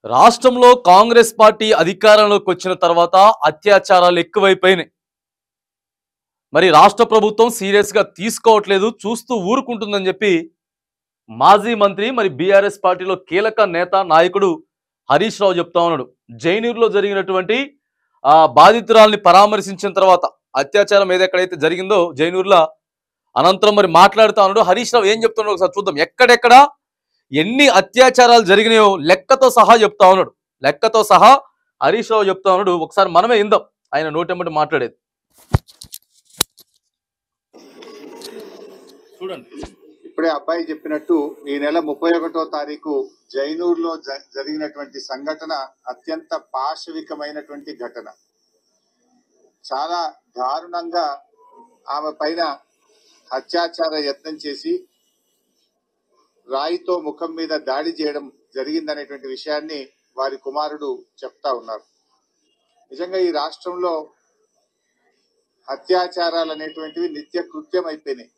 రాష్ట్రంలో కాంగ్రెస్ పార్టీ అధికారంలోకి వచ్చిన తర్వాత అత్యాచారాలు ఎక్కువైపోయినాయి. మరి రాష్ట్ర ప్రభుత్వం సీరియస్ గా తీసుకోవట్లేదు, చూస్తూ ఊరుకుంటుందని చెప్పి మాజీ మంత్రి మరి బీఆర్ఎస్ పార్టీలో కీలక నేత నాయకుడు హరీష్ రావు చెప్తా ఉన్నాడు. జైనూరులో జరిగినటువంటి బాధితురాల్ని పరామర్శించిన తర్వాత అత్యాచారం ఏదెక్కడైతే జరిగిందో జైనూరులో అనంతరం మరి మాట్లాడుతా ఉన్నాడు. హరీష్ రావు ఏం చెప్తున్నాడు ఒకసారి చూద్దాం. ఎక్కడెక్కడ ఎన్ని అత్యాచారాలు జరిగినాయో లెక్కతో సహా చెప్తా ఉన్నాడు. లెక్కతో సహా హరీష్ రావు చెప్తా ఉన్నాడు. ఒకసారి మనమే ఇందాం ఆయన నోటెంబటి మాట్లాడేది. చూడండి, ఇప్పుడే అబ్బాయి చెప్పినట్టు ఈ నెల 31వ తారీఖు జైనూరులో జరిగినటువంటి సంఘటన అత్యంత పాశవికమైనటువంటి ఘటన. చాలా దారుణంగా ఆమె పైన అత్యాచార యత్నం చేసి రాయితో ముఖం మీద దాడి చేయడం జరిగిందనేటువంటి విషయాన్ని వారి కుమారుడు చెప్తా ఉన్నారు. నిజంగా ఈ రాష్ట్రంలో అత్యాచారాలు అనేటువంటివి నిత్య కృత్యం అయిపోయినాయి.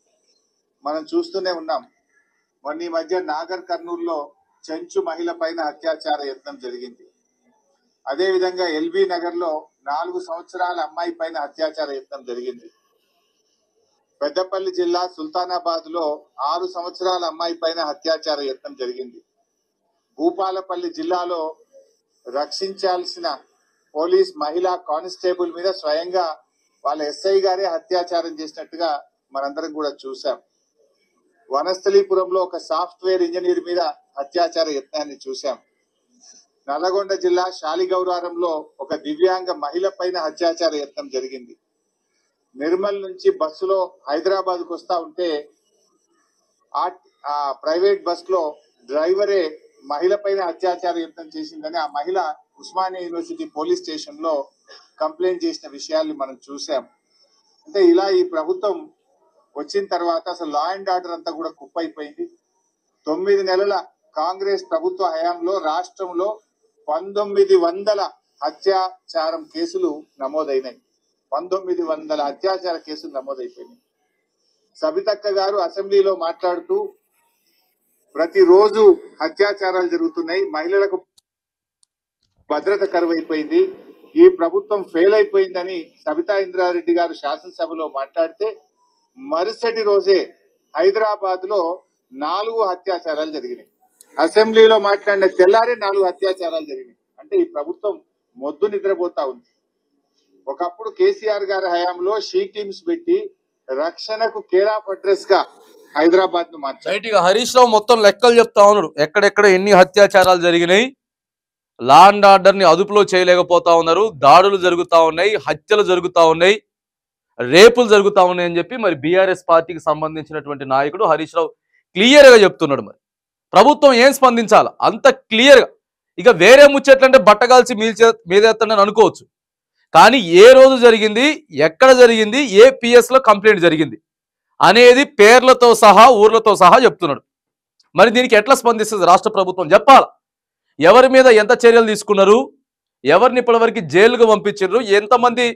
మనం చూస్తూనే ఉన్నాం. మొన్న ఈ మధ్య నాగర్ కర్నూలులో చెంచు మహిళ పైన అత్యాచార యత్నం జరిగింది. అదే విధంగా ఎల్బీ నగర్ లో 4 సంవత్సరాల అమ్మాయి పైన అత్యాచార యత్నం జరిగింది. పెద్దపల్లి జిల్లా సుల్తానాబాద్ లో 6 సంవత్సరాల అమ్మాయి పైన అత్యాచార యత్నం జరిగింది. భూపాలపల్లి జిల్లాలో రక్షించాల్సిన పోలీస్ మహిళా కానిస్టేబుల్ మీద స్వయంగా వాళ్ళ ఎస్ఐ గారే అత్యాచారం చేసినట్టుగా మనందరం కూడా చూసాం. వనస్థలీపురంలో ఒక సాఫ్ట్వేర్ ఇంజనీర్ మీద అత్యాచార యత్నాన్ని చూసాం. నల్లగొండ జిల్లా శాలిగౌరారంలో ఒక దివ్యాంగ మహిళ పైన అత్యాచార యత్నం జరిగింది. నిర్మల్ నుంచి బస్సులో హైదరాబాద్ కు వస్తా ఉంటే ఆ ప్రైవేట్ బస్ లో డ్రైవరే మహిళ పైన అత్యాచార యత్నం చేసిందని ఆ మహిళ ఉస్మానియా యూనివర్సిటీ పోలీస్ స్టేషన్ లో కంప్లైంట్ చేసిన విషయాల్ని మనం చూసాం. అంటే ఇలా ఈ ప్రభుత్వం వచ్చిన తర్వాత అసలు లా అండ్ ఆర్డర్ అంతా కూడా కుప్పైపోయింది. 9 నెలల కాంగ్రెస్ ప్రభుత్వ హయాంలో రాష్ట్రంలో 1900 అత్యాచారం కేసులు నమోదైనాయి. 1900 అత్యాచార కేసులు నమోదైపోయినాయి. సబితక్క గారు అసెంబ్లీలో మాట్లాడుతూ ప్రతిరోజు అత్యాచారాలు జరుగుతున్నాయి, మహిళలకు భద్రత కరువైపోయింది, ఈ ప్రభుత్వం ఫెయిల్ అయిపోయిందని సబితా ఇంద్రారెడ్డి గారు శాసనసభలో మాట్లాడితే మరుసటి రోజే హైదరాబాద్ లో 4 అత్యాచారాలు జరిగినాయి. అసెంబ్లీలో మాట్లాడిన తెల్లారే 4 అత్యాచారాలు జరిగినాయి. అంటే ఈ ప్రభుత్వం మొద్దు నిద్రపోతా ఉంది. ఒకప్పుడు కేసీఆర్ గారి హయాంలో షీ టీమ్స్ పెట్టి రక్షణకు కేర్ ఆఫ్ అడ్రస్ గా హైదరాబాద్ ను మార్చారు. హరీష్ రావు మొత్తం లెక్కలు చెప్తా ఉన్నాడు. ఎక్కడెక్కడ ఎన్ని అత్యాచారాలు జరిగినాయి, లా అండ్ ఆర్డర్ ని అదుపులో చేయలేకపోతా ఉన్నారు, దాడులు జరుగుతా ఉన్నాయి, హత్యలు జరుగుతా ఉన్నాయి, రేపులు జరుగుతా ఉన్నాయి అని చెప్పి మరి బీఆర్ఎస్ పార్టీకి సంబంధించినటువంటి నాయకుడు హరీష్ రావు క్లియర్ గా చెప్తున్నాడు. మరి ప్రభుత్వం ఏం స్పందించాలి అంత క్లియర్ గా. ఇక వేరే ముచ్చట్లంటే బట్టగాల్చి మీదేస్తానని అనుకోవచ్చు, కానీ ఏ రోజు జరిగింది, ఎక్కడ జరిగింది, ఏ పిఎస్ లో కంప్లైంట్ జరిగింది అనేది పేర్లతో సహా ఊర్లతో సహా చెప్తున్నాడు. మరి దీనికి ఎట్లా స్పందిస్తుంది రాష్ట్ర ప్రభుత్వం చెప్పాలి. ఎవరి మీద ఎంత చర్యలు తీసుకున్నారు, ఎవరిని ఇప్పటివరకు జైలుకు పంపించారు, ఎంతమంది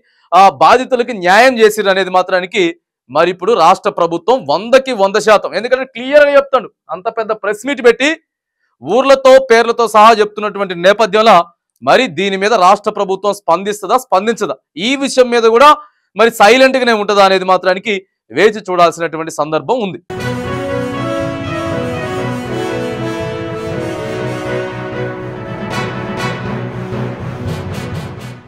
బాధితులకి న్యాయం చేసిరు అనేది మాత్రానికి మరి ఇప్పుడు రాష్ట్ర ప్రభుత్వం 100కి 100%, ఎందుకంటే క్లియర్ గా చెప్తాడు. అంత పెద్ద ప్రెస్ మీట్ పెట్టి ఊర్లతో పేర్లతో సహా చెప్తున్నటువంటి నేపథ్యంలో మరి దీని మీద రాష్ట్ర ప్రభుత్వం స్పందిస్తుందా స్పందించదా, ఈ విషయం మీద కూడా మరి సైలెంట్ గానే ఉంటుందా అనేది మాత్రానికి వేచి చూడాల్సినటువంటి సందర్భం ఉంది.